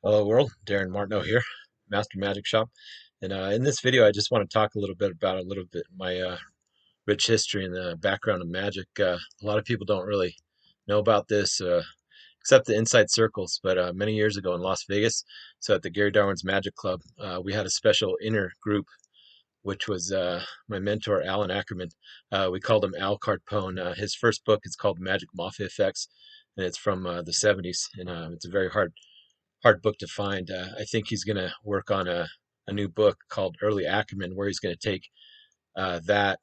Hello world, Darin Martineau here, Master Magic Shop. And in this video, I just want to talk a little bit about my rich history and the background of magic. A lot of people don't really know about this, except the inside circles. But many years ago in Las Vegas, so at the Gary Darwin's Magic Club, we had a special inner group, which was my mentor, Allan Ackerman. We called him Al Carpone. His first book is called Magic Mafia Effects, and it's from the 70s. And it's a very hard book to find. I think he's going to work on a new book called Early Ackerman, where he's going to take that.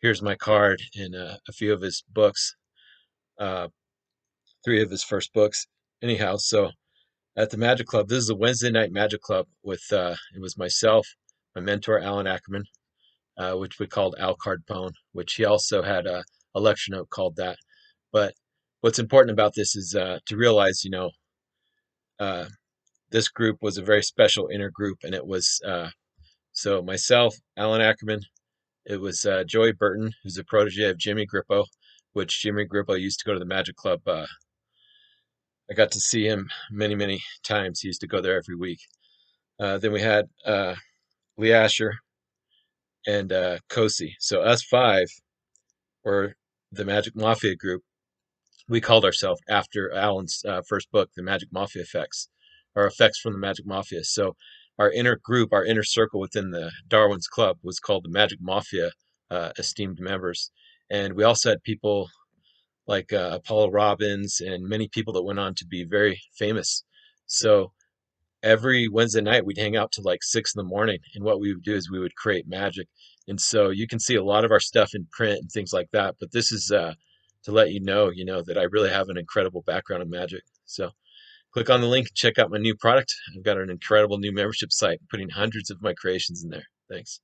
Here's my card and a few of his books, uh, three of his first books. Anyhow, so at the Magic Club, this is a Wednesday night Magic Club with it was myself, my mentor Allan Ackerman, which we called Al Cardpone, which he also had a lecture note called that. But what's important about this is to realize, uh, this group was a very special inner group, and it was so myself, Allan Ackerman. It was Joey Burton, who's a protege of Jimmy Grippo, which Jimmy Grippo used to go to the Magic Club. I got to see him many times. He used to go there every week. Then we had Lee Asher and Kosi. So us five were the Magic Mafia group. We called ourselves after Allan's first book, The Magic Mafia Effects, or Effects from the Magic Mafia. So our inner group, our inner circle within the Darwin's Club was called the Magic Mafia esteemed members. And we also had people like Apollo Robbins and many people that went on to be very famous. So every Wednesday night we'd hang out till like 6 in the morning, and what we would do is we would create magic. And so you can see a lot of our stuff in print and things like that. But this is to let you know that I really have an incredible background in magic. So click on the link, check out my new product. I've got an incredible new membership site, putting hundreds of my creations in there. Thanks.